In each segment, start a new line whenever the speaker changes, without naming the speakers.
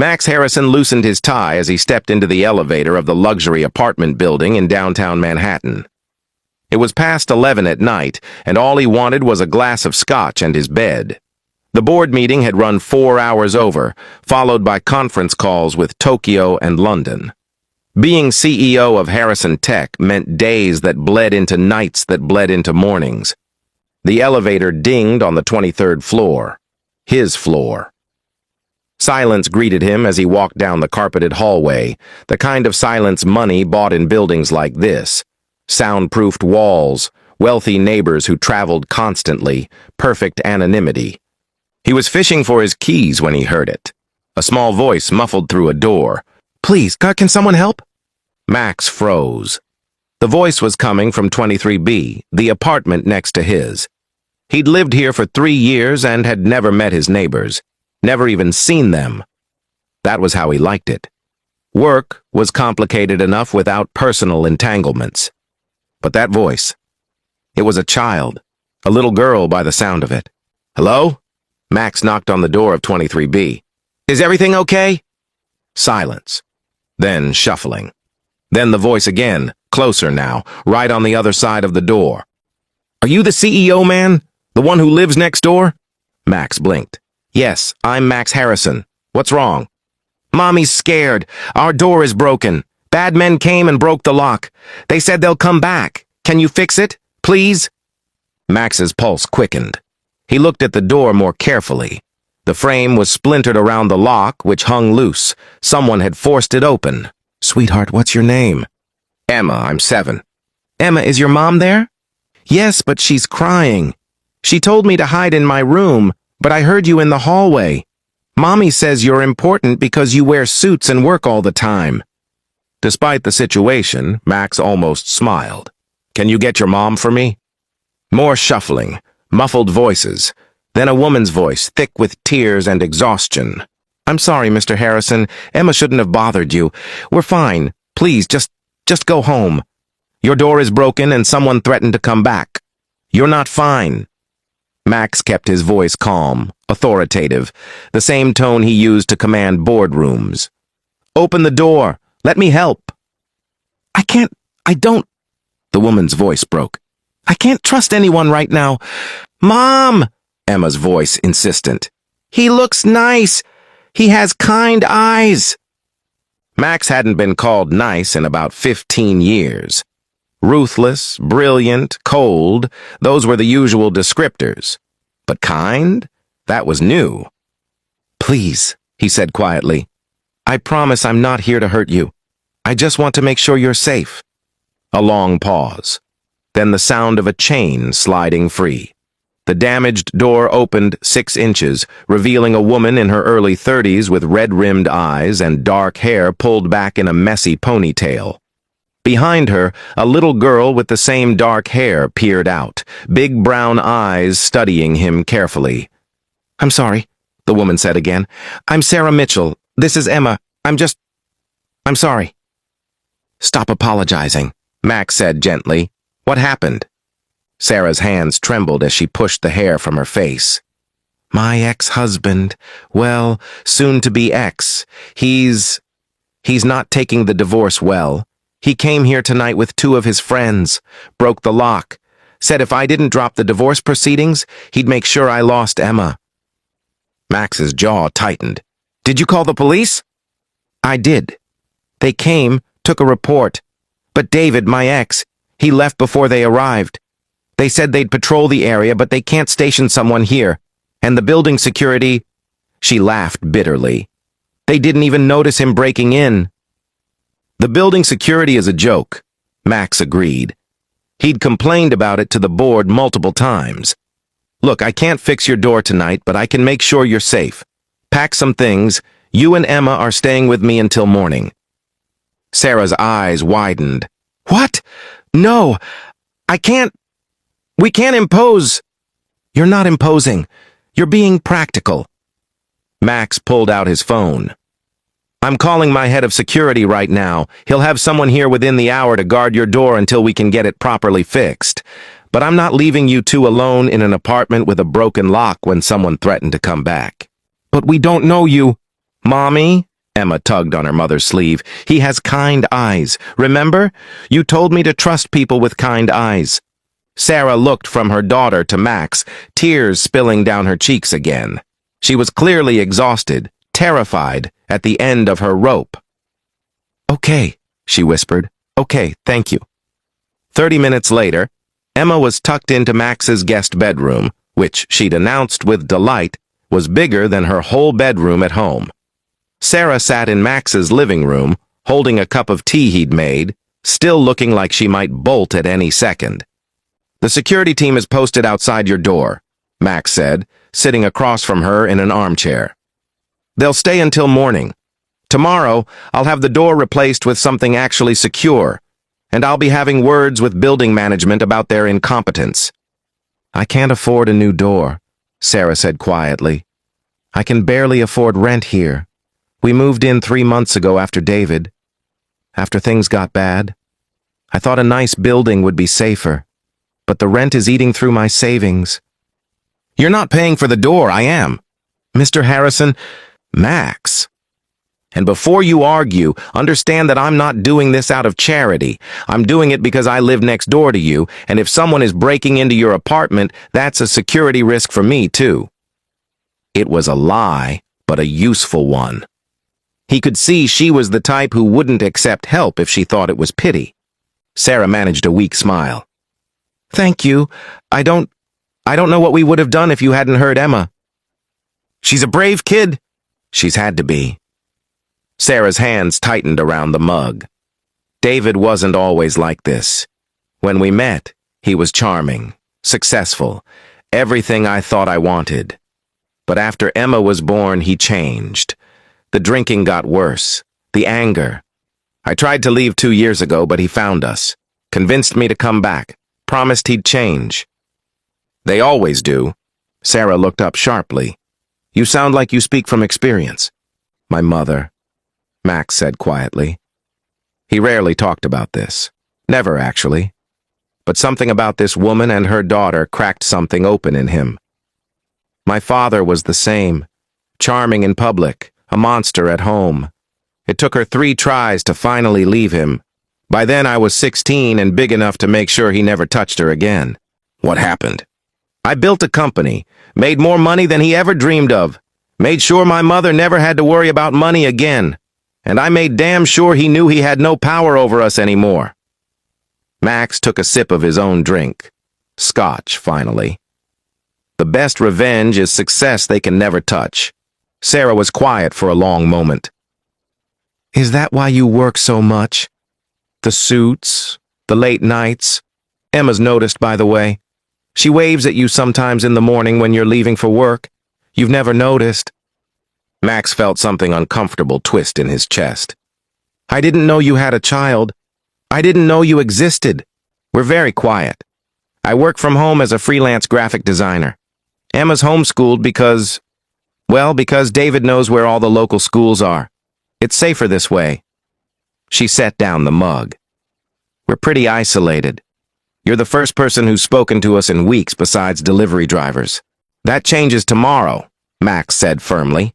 Max Harrison loosened his tie as he stepped into the elevator of the luxury apartment building in downtown Manhattan. It was past 11 at night, and all he wanted was a glass of scotch and his bed. The board meeting had run 4 hours over, followed by conference calls with Tokyo and London. Being CEO of Harrison Tech meant days that bled into nights that bled into mornings. The elevator dinged on the 23rd floor. His floor. Silence greeted him as he walked down the carpeted hallway, the kind of silence money bought in buildings like this. Soundproofed walls, wealthy neighbors who traveled constantly, perfect anonymity. He was fishing for his keys when he heard it. A small voice muffled through a door. "Please, can someone help?" Max froze. The voice was coming from 23B, the apartment next to his. He'd lived here for 3 years and had never met his neighbors, never even seen them. That was how he liked it. Work was complicated enough without personal entanglements. But that voice, it was a child, a little girl by the sound of it. "Hello?" Max knocked on the door of 23B. "Is everything okay?" Silence. Then shuffling. Then the voice again, closer now, right on the other side of the door. "Are you the CEO man? The one who lives next door?" Max blinked. "Yes, I'm Max Harrison. What's wrong?" "Mommy's scared. Our door is broken. Bad men came and broke the lock. They said they'll come back. Can you fix it, please?" Max's pulse quickened. He looked at the door more carefully. The frame was splintered around the lock, which hung loose. Someone had forced it open. "Sweetheart, what's your name?" "Emma, I'm 7. "Emma, is your mom there?" "Yes, but she's crying. She told me to hide in my room, but I heard you in the hallway. Mommy says you're important because you wear suits and work all the time." Despite the situation, Max almost smiled. "Can you get your mom for me?" More shuffling, muffled voices, then a woman's voice, thick with tears and exhaustion. "I'm sorry, Mr. Harrison. Emma shouldn't have bothered you. We're fine. Please, just go home. Your door is broken and someone threatened to come back. You're not fine." Max kept his voice calm, authoritative, the same tone he used to command boardrooms. "Open the door. Let me help." I don't," the woman's voice broke. "I can't trust anyone right now." "Mom!" Emma's voice insistent. "He looks nice. He has kind eyes." Max hadn't been called nice in about 15 years. Ruthless, brilliant, cold, those were the usual descriptors. But kind? That was new. "Please," he said quietly. "I promise I'm not here to hurt you. I just want to make sure you're safe." A long pause. Then the sound of a chain sliding free. The damaged door opened 6 inches, revealing a woman in her early 30s with red-rimmed eyes and dark hair pulled back in a messy ponytail. Behind her, a little girl with the same dark hair peered out, big brown eyes studying him carefully. "I'm sorry," the woman said again. "I'm Sarah Mitchell. This is Emma. I'm sorry." "Stop apologizing," Max said gently. "What happened?" Sarah's hands trembled as she pushed the hair from her face. "My ex-husband, well, soon-to-be ex, he's not taking the divorce well. He came here tonight with 2 of his friends, broke the lock, said if I didn't drop the divorce proceedings, he'd make sure I lost Emma." Max's jaw tightened. "Did you call the police?" "I did. They came, took a report. But David, my ex, he left before they arrived. They said they'd patrol the area, but they can't station someone here. And the building security..." She laughed bitterly. "They didn't even notice him breaking in." "The building security is a joke," Max agreed. He'd complained about it to the board multiple times. "Look, I can't fix your door tonight, but I can make sure you're safe. Pack some things. You and Emma are staying with me until morning." Sarah's eyes widened. "What? No, I can't. We can't impose." "You're not imposing. You're being practical." Max pulled out his phone. "I'm calling my head of security right now. He'll have someone here within the hour to guard your door until we can get it properly fixed. But I'm not leaving you 2 alone in an apartment with a broken lock when someone threatened to come back." "But we don't know you." "Mommy," Emma tugged on her mother's sleeve. "He has kind eyes. Remember? You told me to trust people with kind eyes." Sarah looked from her daughter to Max, tears spilling down her cheeks again. She was clearly exhausted, terrified, at the end of her rope. "Okay," she whispered. "Okay, thank you." 30 minutes later, Emma was tucked into Max's guest bedroom, which she'd announced with delight was bigger than her whole bedroom at home. Sarah sat in Max's living room, holding a cup of tea he'd made, still looking like she might bolt at any second. "The security team is posted outside your door," Max said, sitting across from her in an armchair. "They'll stay until morning. Tomorrow, I'll have the door replaced with something actually secure, and I'll be having words with building management about their incompetence." "I can't afford a new door," Sarah said quietly. "I can barely afford rent here. We moved in 3 months ago after David. After things got bad. I thought a nice building would be safer, but the rent is eating through my savings." "You're not paying for the door, I am." "Mr. Harrison." "Max. And before you argue, understand that I'm not doing this out of charity. I'm doing it because I live next door to you, and if someone is breaking into your apartment, that's a security risk for me, too." It was a lie, but a useful one. He could see she was the type who wouldn't accept help if she thought it was pity. Sarah managed a weak smile. "Thank you. I don't know what we would have done if you hadn't heard Emma." "She's a brave kid." "She's had to be." Sarah's hands tightened around the mug. David wasn't always like this. When we met, he was charming, successful, everything I thought I wanted. But after Emma was born, he changed. The drinking got worse, the anger. I tried to leave 2 years ago, but he found us, convinced me to come back, promised he'd change. "They always do." Sarah looked up sharply. "You sound like you speak from experience." "My mother," Max said quietly. He rarely talked about this. Never, actually. But something about this woman and her daughter cracked something open in him. "My father was the same. Charming in public, a monster at home. It took her 3 tries to finally leave him. By then I was 16 and big enough to make sure he never touched her again." "What happened?" "I built a company, made more money than he ever dreamed of, made sure my mother never had to worry about money again, and I made damn sure he knew he had no power over us anymore." Max took a sip of his own drink. Scotch, finally. The best revenge is success they can never touch. Sarah was quiet for a long moment. "Is that why you work so much? The suits, the late nights? Emma's noticed, by the way. She waves at you sometimes in the morning when you're leaving for work. You've never noticed." Max felt something uncomfortable twist in his chest. "I didn't know you had a child. I didn't know you existed. We're very quiet. I work from home as a freelance graphic designer. Emma's homeschooled because David knows where all the local schools are. It's safer this way." She set down the mug. "We're pretty isolated. You're the first person who's spoken to us in weeks besides delivery drivers." "That changes tomorrow," Max said firmly.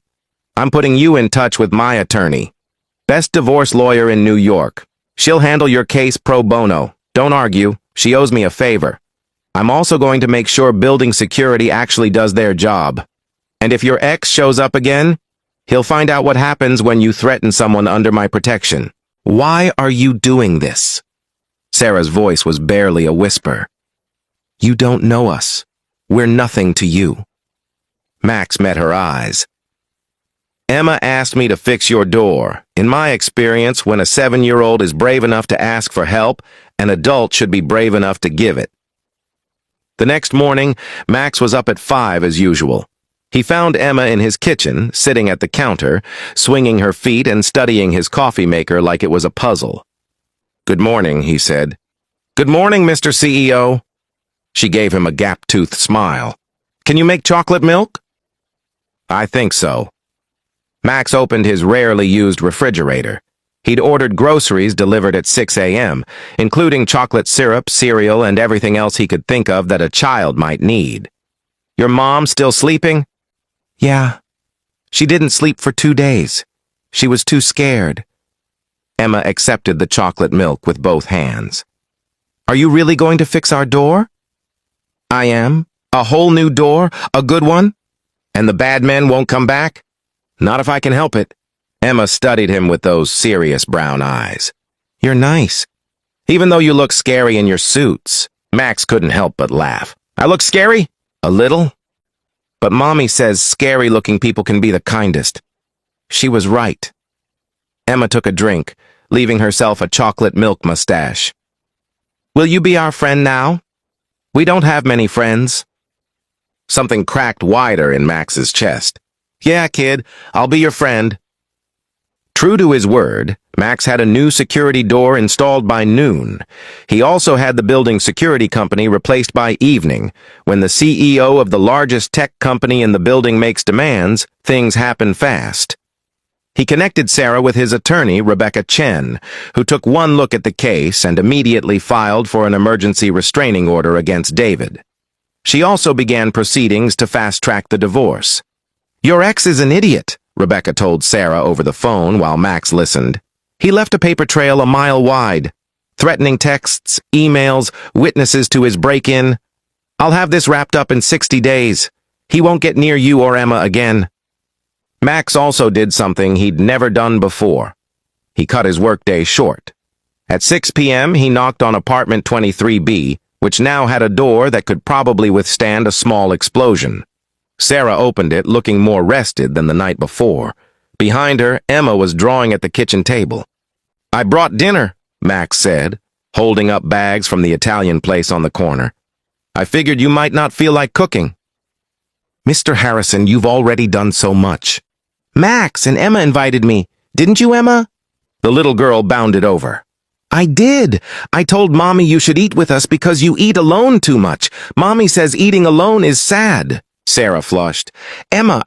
"I'm putting you in touch with my attorney. Best divorce lawyer in New York. She'll handle your case pro bono. Don't argue. She owes me a favor. I'm also going to make sure building security actually does their job. And if your ex shows up again, he'll find out what happens when you threaten someone under my protection." "Why are you doing this?" Sarah's voice was barely a whisper. "You don't know us. We're nothing to you." Max met her eyes. "Emma asked me to fix your door. In my experience, when a 7-year-old is brave enough to ask for help, an adult should be brave enough to give it." The next morning, Max was up at 5 as usual. He found Emma in his kitchen, sitting at the counter, swinging her feet and studying his coffee maker like it was a puzzle. "Good morning," he said. "Good morning, Mr. CEO." She gave him a gap-toothed smile. "Can you make chocolate milk?" "I think so." Max opened his rarely used refrigerator. He'd ordered groceries delivered at 6 a.m., including chocolate syrup, cereal, and everything else he could think of that a child might need. "Your mom still sleeping?" "Yeah. She didn't sleep for 2 days. She was too scared. Emma accepted the chocolate milk with both hands. Are you really going to fix our door? I am. A whole new door? A good one? And the bad men won't come back? Not if I can help it. Emma studied him with those serious brown eyes. You're nice. Even though you look scary in your suits. Max couldn't help but laugh. I look scary? A little. But Mommy says scary-looking people can be the kindest. She was right. Emma took a drink, leaving herself a chocolate milk mustache. Will you be our friend now? We don't have many friends. Something cracked wider in Max's chest. Yeah, kid, I'll be your friend. True to his word, Max had a new security door installed by noon. He also had the building security company replaced by evening. When the CEO of the largest tech company in the building makes demands, things happen fast. He connected Sarah with his attorney, Rebecca Chen, who took one look at the case and immediately filed for an emergency restraining order against David. She also began proceedings to fast-track the divorce. Your ex is an idiot, Rebecca told Sarah over the phone while Max listened. He left a paper trail a mile wide. Threatening texts, emails, witnesses to his break-in. I'll have this wrapped up in 60 days. He won't get near you or Emma again. Max also did something he'd never done before. He cut his workday short. At 6 p.m., he knocked on apartment 23B, which now had a door that could probably withstand a small explosion. Sarah opened it, looking more rested than the night before. Behind her, Emma was drawing at the kitchen table. I brought dinner, Max said, holding up bags from the Italian place on the corner. I figured you might not feel like cooking. Mr. Harrison, you've already done so much. Max and Emma invited me. Didn't you, Emma? The little girl bounded over. I did. I told Mommy you should eat with us because you eat alone too much. Mommy says eating alone is sad. Sarah flushed. Emma,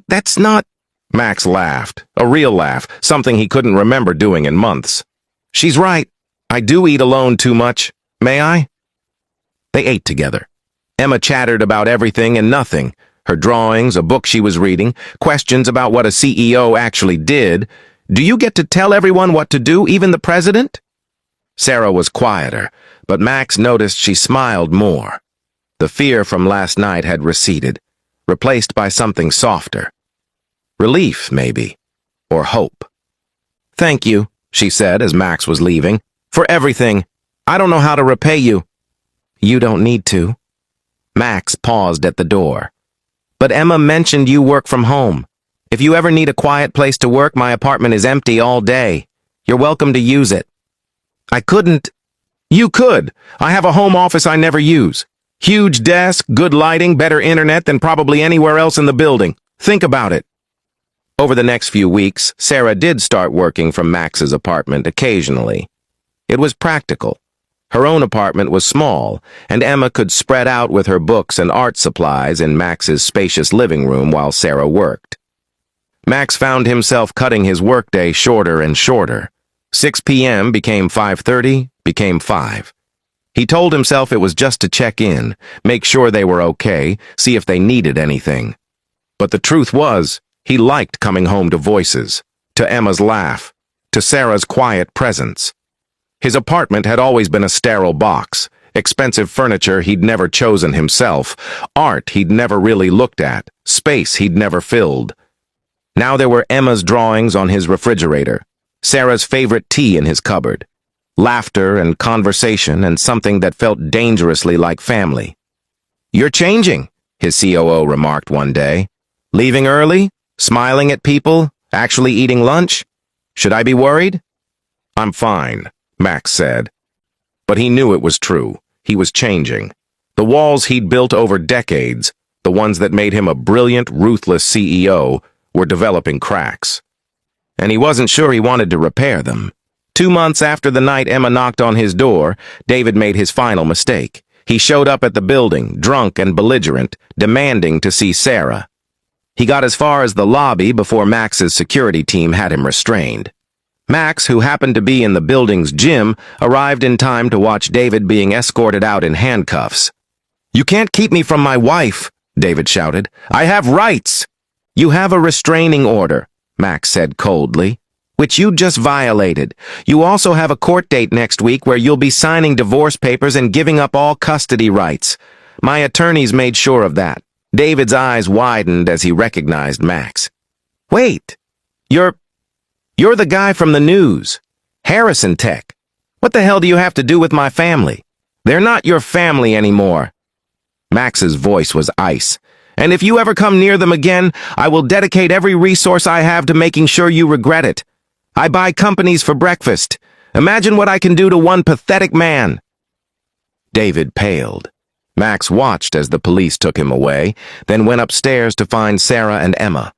that's not... Max laughed. A real laugh, something he couldn't remember doing in months. She's right. I do eat alone too much. May I? They ate together. Emma chattered about everything and nothing. Her drawings, a book she was reading, questions about what a CEO actually did. Do you get to tell everyone what to do, even the president? Sarah was quieter, but Max noticed she smiled more. The fear from last night had receded, replaced by something softer. Relief, maybe, or hope. Thank you, she said as Max was leaving, for everything. I don't know how to repay you. You don't need to. Max paused at the door. But Emma mentioned you work from home. If you ever need a quiet place to work, my apartment is empty all day. You're welcome to use it. I couldn't. You could. I have a home office I never use. Huge desk, good lighting, better internet than probably anywhere else in the building. Think about it. Over the next few weeks, Sarah did start working from Max's apartment occasionally. It was practical. Her own apartment was small, and Emma could spread out with her books and art supplies in Max's spacious living room while Sarah worked. Max found himself cutting his workday shorter and shorter. 6 p.m. became 5:30, became 5. He told himself it was just to check in, make sure they were okay, see if they needed anything. But the truth was, he liked coming home to voices, to Emma's laugh, to Sarah's quiet presence. His apartment had always been a sterile box, expensive furniture he'd never chosen himself, art he'd never really looked at, space he'd never filled. Now there were Emma's drawings on his refrigerator, Sarah's favorite tea in his cupboard, laughter and conversation and something that felt dangerously like family. You're changing, his COO remarked one day. Leaving early? Smiling at people? Actually eating lunch? Should I be worried? I'm fine, Max said. But he knew it was true. He was changing. The walls he'd built over decades, the ones that made him a brilliant, ruthless CEO, were developing cracks. And he wasn't sure he wanted to repair them. 2 months after the night Emma knocked on his door, David made his final mistake. He showed up at the building, drunk and belligerent, demanding to see Sarah. He got as far as the lobby before Max's security team had him restrained. Max, who happened to be in the building's gym, arrived in time to watch David being escorted out in handcuffs. You can't keep me from my wife, David shouted. I have rights. You have a restraining order, Max said coldly, which you just violated. You also have a court date next week where you'll be signing divorce papers and giving up all custody rights. My attorneys made sure of that. David's eyes widened as he recognized Max. Wait, you're the guy from the news. Harrison Tech. What the hell do you have to do with my family? They're not your family anymore. Max's voice was ice. And if you ever come near them again, I will dedicate every resource I have to making sure you regret it. I buy companies for breakfast. Imagine what I can do to one pathetic man. David paled. Max watched as the police took him away, then went upstairs to find Sarah and Emma.